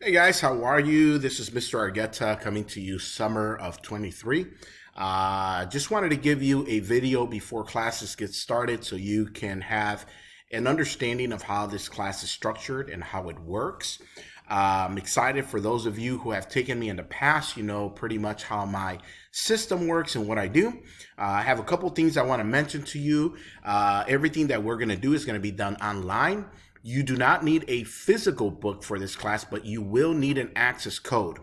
Hey guys, how are you? This is Mr. Argueta coming to you summer of 23. Just wanted to give you a video before classes get started so you can have an understanding of how this class is structured and how it works. I'm excited for those of you who have taken me in the past. You know pretty much how my system works and what I do. I have a couple things I want to mention to you. Everything that we're going to do is going to be done online. You do not need a physical book for this class, but you will need an access code.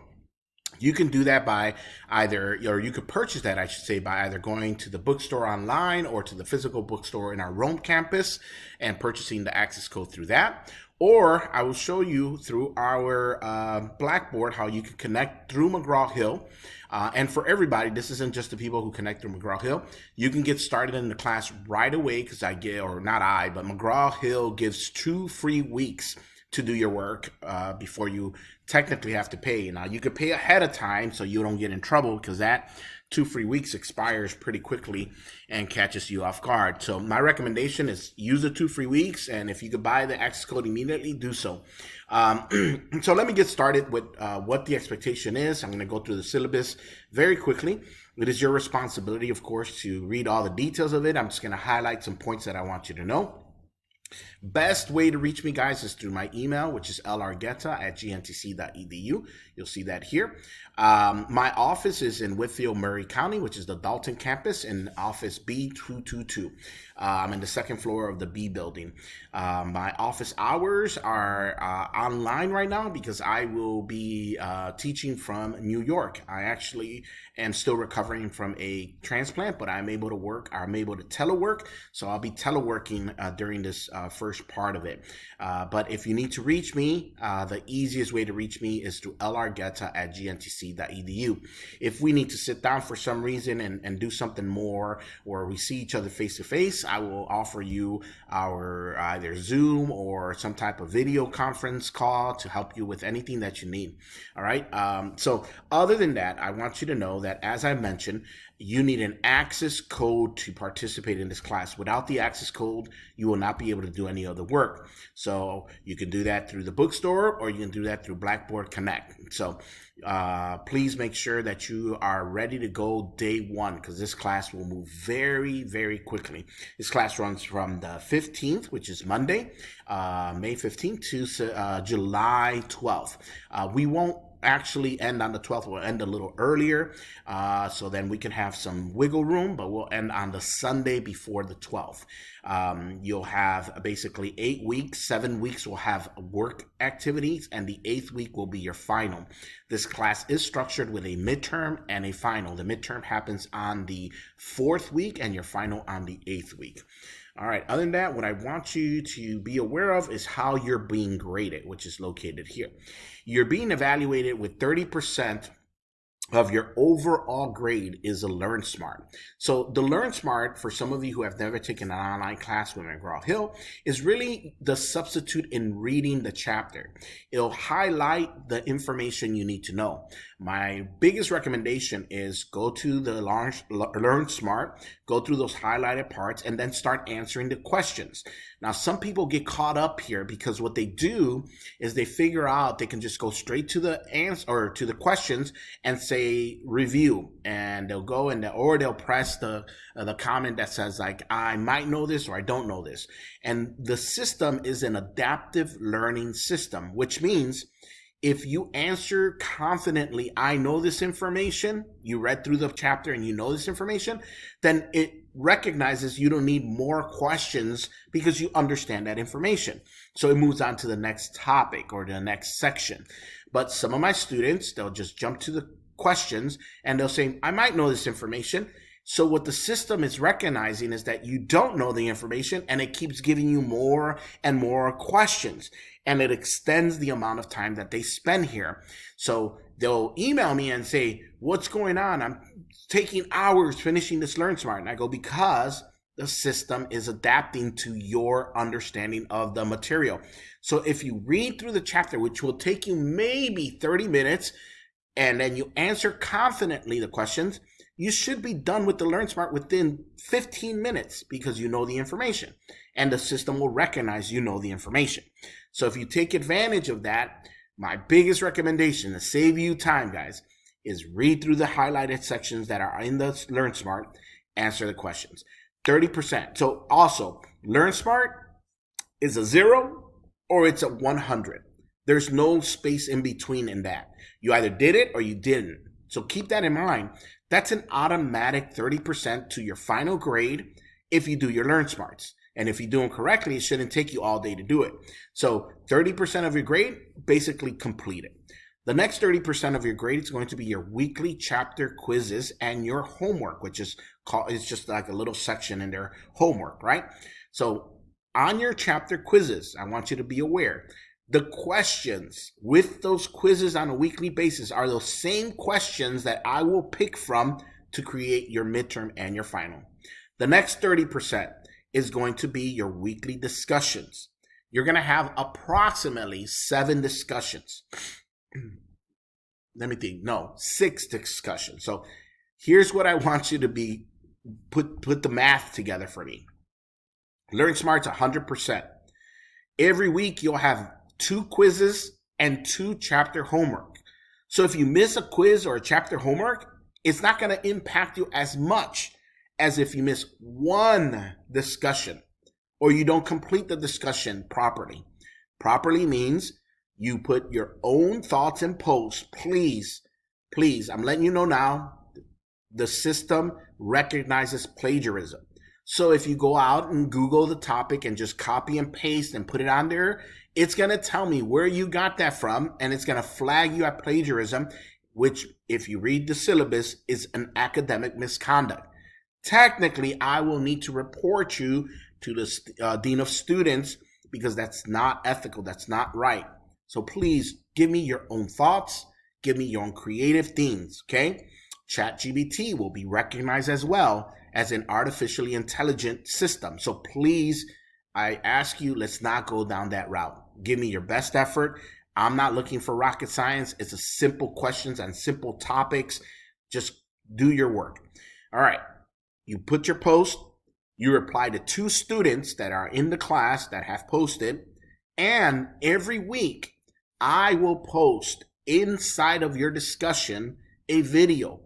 You can do that by either, or you could purchase that, I should say, by either going to the bookstore online or to the physical bookstore in our Rome campus and purchasing the access code through that. Or I will show you through our Blackboard how you can connect through McGraw-Hill. And for everybody, this isn't just the people who connect through McGraw-Hill. You can get started in the class right away because but McGraw-Hill gives 2 free weeks to do your work before you technically have to pay. Now, you could pay ahead of time so you don't get in trouble because that 2 free weeks expires pretty quickly and catches you off guard. So my recommendation is use the 2 free weeks, and if you could buy the access code immediately, do so. So let me get started with what the expectation is. I'm going to go through the syllabus very quickly. It is your responsibility, of course, to read all the details of it. I'm just going to highlight some points that I want you to know. Best way to reach me, guys, is through my email, which is lrgueta@gntc.edu. You'll see that here. My office is in Whitfield, Murray County, which is the Dalton campus, in office B222. I'm in the second floor of the B building. My office hours are online right now because I will be teaching from New York. I actually am still recovering from a transplant, but I'm able to telework, so I'll be teleworking during this first part of it. But if you need to reach me, the easiest way to reach me is through lrgueta@gntc.edu. If we need to sit down for some reason and do something more, or we see each other face to face, I will offer you our either Zoom or some type of video conference call to help you with anything that you need. All right. So other than that, I want you to know that, as I mentioned, you need an access code to participate in this class. Without the access code, you will not be able to do any other work. So you can do that through the bookstore, or you can do that through Blackboard Connect. So please make sure that you are ready to go day one, because this class will move very, very quickly. This class runs from the 15th, which is Monday, May 15th, to July 12th. We won't actually end on the 12th. We'll end a little earlier, so then we can have some wiggle room, but we'll end on the Sunday before the 12th. You'll have basically 8 weeks. 7 weeks will have work activities, and the 8th week will be your final. This class is structured with a midterm and a final. The midterm happens on the 4th week and your final on the 8th week. All right, other than that, what I want you to be aware of is how you're being graded, which is located here. You're being evaluated with 30% of your overall grade is a Learn Smart. So the Learn Smart, for some of you who have never taken an online class with McGraw-Hill, is really the substitute in reading the chapter. It'll highlight the information you need to know. My biggest recommendation is go to the Learn Smart, go through those highlighted parts, and then start answering the questions. Now, some people get caught up here because what they do is they figure out they can just go straight to the answer or to the questions and say review, and they'll go or they'll press the comment that says, like, I might know this or I don't know this. And the system is an adaptive learning system, which means if you answer confidently, I know this information, you read through the chapter and you know this information, then it recognizes you don't need more questions because you understand that information. So it moves on to the next topic or the next section. But some of my students, they'll just jump to the questions and they'll say, I might know this information. So what the system is recognizing is that you don't know the information, and it keeps giving you more and more questions, and it extends the amount of time that they spend here. So they'll email me and say, what's going on? I'm taking hours finishing this Learn Smart. And I go, because the system is adapting to your understanding of the material. So if you read through the chapter, which will take you maybe 30 minutes, and then you answer confidently the questions, you should be done with the Learn Smart within 15 minutes because you know the information, and the system will recognize you know the information. So if you take advantage of that, My biggest recommendation to save you time, guys, is read through the highlighted sections that are in the Learn Smart, answer the questions. 30%. So also, Learn Smart is a 0 or it's a 100. There's no space in between in that. You either did it or you didn't. So keep that in mind. That's an automatic 30% to your final grade if you do your Learn Smarts. And if you do them correctly, it shouldn't take you all day to do it. So 30% of your grade, basically completed. The next 30% of your grade is going to be your weekly chapter quizzes and your homework, which is called, it's just like a little section in their homework, right? So on your chapter quizzes, I want you to be aware, the questions with those quizzes on a weekly basis are those same questions that I will pick from to create your midterm and your final. The next 30% is going to be your weekly discussions. You're going to have approximately 7 discussions. Let me think. No, 6 discussions. So here's what I want you to be, put the math together for me. Learn Smart's 100%. Every week you'll have 2 quizzes and 2 chapter homework. So if you miss a quiz or a chapter homework, it's not going to impact you as much as if you miss 1 discussion or you don't complete the discussion properly. Properly means you put your own thoughts and posts. Please, I'm letting you know now, the system recognizes plagiarism. So if you go out and Google the topic and just copy and paste and put it on there, it's going to tell me where you got that from, and it's going to flag you at plagiarism, which, if you read the syllabus, is an academic misconduct. Technically, I will need to report you to the Dean of Students because that's not ethical, that's not right. So please give me your own thoughts, give me your own creative themes, okay? ChatGPT will be recognized as well as an artificially intelligent system. So please, I ask you, let's not go down that route. Give me your best effort. I'm not looking for rocket science. It's a simple questions and simple topics. Just do your work. All right. You put your post. You reply to 2 students that are in the class that have posted. And every week, I will post inside of your discussion a video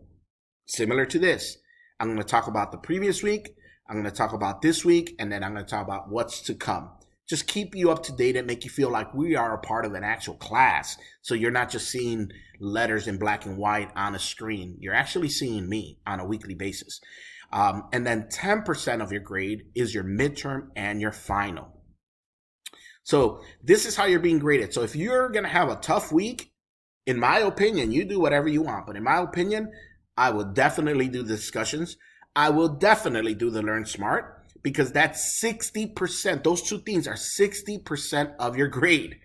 similar to this. I'm going to talk about the previous week. I'm going to talk about this week, and then I'm going to talk about what's to come. Just keep you up to date and make you feel like we are a part of an actual class. So you're not just seeing letters in black and white on a screen. You're actually seeing me on a weekly basis. And then 10% of your grade is your midterm and your final. So this is how you're being graded. So if you're going to have a tough week, in my opinion, you do whatever you want. But in my opinion, I will definitely do the discussions. I will definitely do the Learn Smart because that's 60%. Those 2 things are 60% of your grade.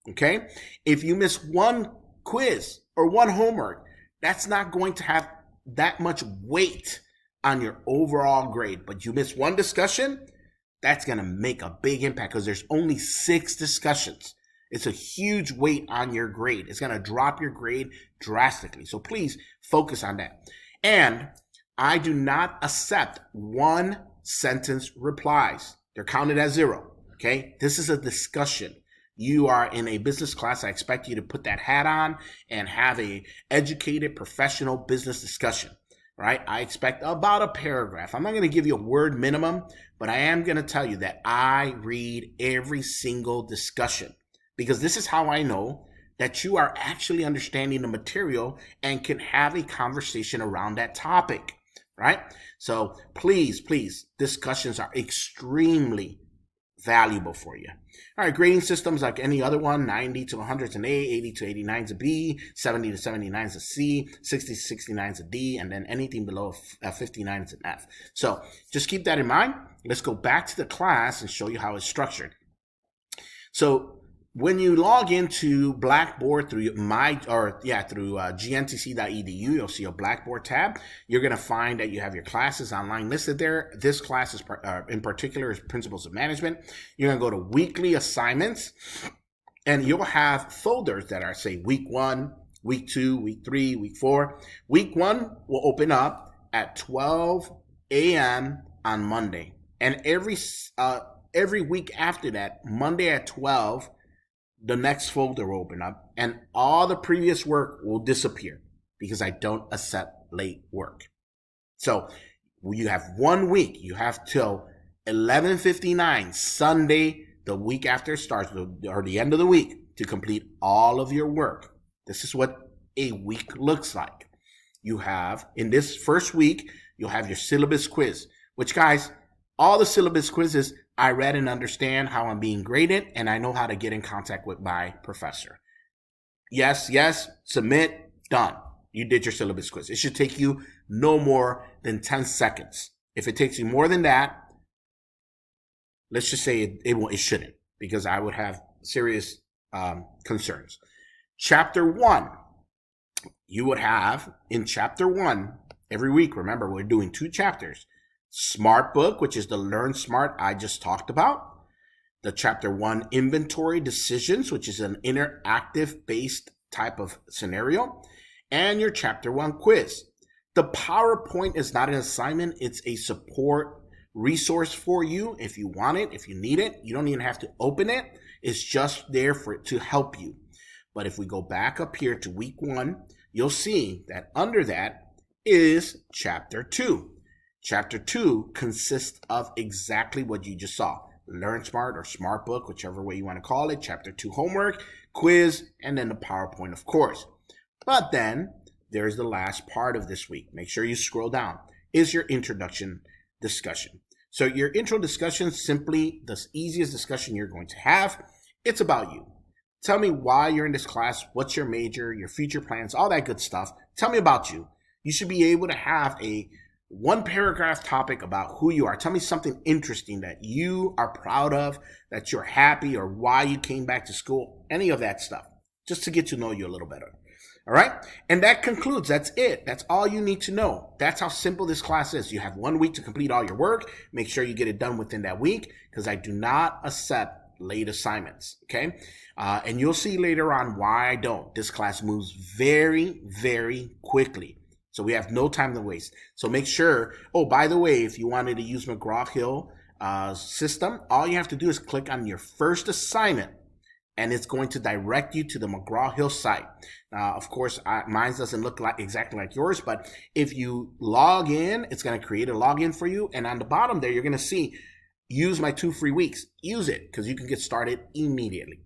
Okay? If you miss 1 quiz or 1 homework, that's not going to have that much weight on your overall grade. But you miss 1 discussion, that's going to make a big impact because there's only 6 discussions. It's a huge weight on your grade. It's going to drop your grade drastically. So please focus on that. And I do not accept 1-sentence replies. They're counted as 0. Okay? This is a discussion. You are in a business class. I expect you to put that hat on and have a educated, professional business discussion. Right? I expect about a paragraph. I'm not going to give you a word minimum, but I am going to tell you that I read every single discussion because this is how I know that you are actually understanding the material and can have a conversation around that topic, right? So please, discussions are extremely valuable for you. All right, grading systems like any other one, 90 to 100 is an A, 80 to 89 is a B, 70 to 79 is a C, 60 to 69 is a D, and then anything below 59 is an F. So just keep that in mind. Let's go back to the class and show you how it's structured. So when you log into Blackboard through gntc.edu, you'll see a Blackboard tab. You're going to find that you have your classes online listed there. This class is in particular is Principles of Management. You're going to go to Weekly Assignments, and you'll have folders that are, say, Week 1, Week 2, Week 3, Week 4. Week 1 will open up at 12 a.m. on Monday, and every week after that, Monday at 12, the next folder will open up. and all the previous work will disappear because I don't accept late work. So you have 1 week. You have till 11:59 Sunday, the week after it starts, or the end of the week, to complete all of your work. This is what a week looks like. You have, in this first week, you'll have your syllabus quiz, which, guys, all the syllabus quizzes, I read and understand how I'm being graded, and I know how to get in contact with my professor. Yes, submit, done. You did your syllabus quiz. It should take you no more than 10 seconds. If it takes you more than that, let's just say it shouldn't, because I would have serious concerns. Chapter 1, you would have in chapter 1 every week. Remember, we're doing 2 chapters. Smart Book, which is the Learn Smart I just talked about. The chapter 1 Inventory Decisions, which is an interactive based type of scenario. And your chapter 1 quiz. The PowerPoint is not an assignment. It's a support resource for you if you want it, if you need it. You don't even have to open it. It's just there for it to help you. But if we go back up here to week 1, you'll see that under that is chapter 2. Chapter 2 consists of exactly what you just saw. Learn Smart or Smart Book, whichever way you want to call it. Chapter 2 homework, quiz, and then the PowerPoint, of course. But then there's the last part of this week. Make sure you scroll down. Is your introduction discussion. So your intro discussion is simply the easiest discussion you're going to have. It's about you. Tell me why you're in this class, what's your major, your future plans, all that good stuff. Tell me about you. You should be able to have a 1-paragraph topic about who you are. Tell me something interesting that you are proud of, that you're happy, or why you came back to school, any of that stuff, just to get to know you a little better. All right. And that concludes. That's it. That's all you need to know. That's how simple this class is. You have 1 week to complete all your work. Make sure you get it done within that week, because I do not accept late assignments. Okay. And you'll see later on why I don't. This class moves very, very quickly. So we have no time to waste. So make sure, oh, by the way, if you wanted to use McGraw-Hill system, all you have to do is click on your first assignment, and it's going to direct you to the McGraw-Hill site. Of course, mine doesn't look like exactly like yours, but if you log in, it's going to create a login for you. And on the bottom there, you're going to see, use my 2 free weeks. Use it, because you can get started immediately.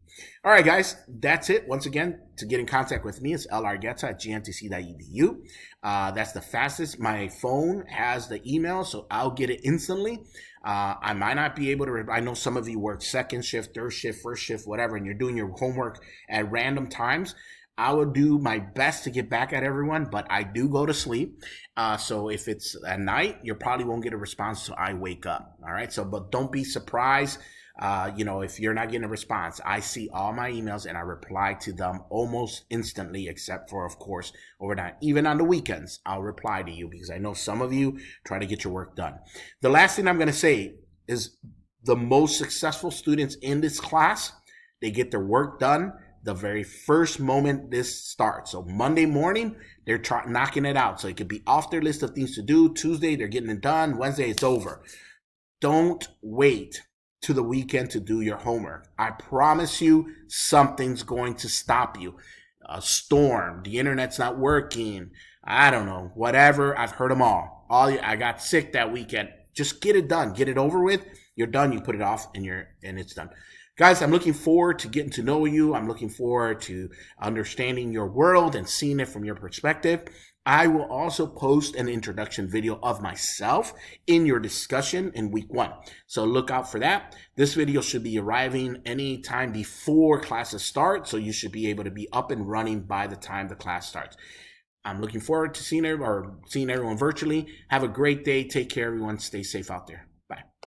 All right, guys, that's it. Once again, to get in contact with me, it's largueta@gmtc.edu. That's the fastest. My phone has the email, so I'll get it instantly. I might not be able to, I know some of you work second shift, third shift, first shift, whatever, and you're doing your homework at random times. I will do my best to get back at everyone, but I do go to sleep. So if it's at night, you probably won't get a response till I wake up. All right. So, but don't be surprised. If you're not getting a response, I see all my emails and I reply to them almost instantly, except for, of course, overnight. Even on the weekends, I'll reply to you, because I know some of you try to get your work done. The last thing I'm going to say is the most successful students in this class, they get their work done the very first moment this starts. So Monday morning, they're knocking it out. So it could be off their list of things to do. Tuesday, they're getting it done. Wednesday, it's over. Don't wait to the weekend to do your homework. I promise you, something's going to stop you. A storm, the internet's not working, I don't know, whatever. I've heard them all. I got sick that weekend. Just get it done. Get it over with. You're done. You put it off, and it's done. Guys, I'm looking forward to getting to know you. I'm looking forward to understanding your world and seeing it from your perspective. I will also post an introduction video of myself in your discussion in week 1. So look out for that. This video should be arriving anytime before classes start. So you should be able to be up and running by the time the class starts. I'm looking forward to seeing everyone virtually. Have a great day. Take care, everyone. Stay safe out there.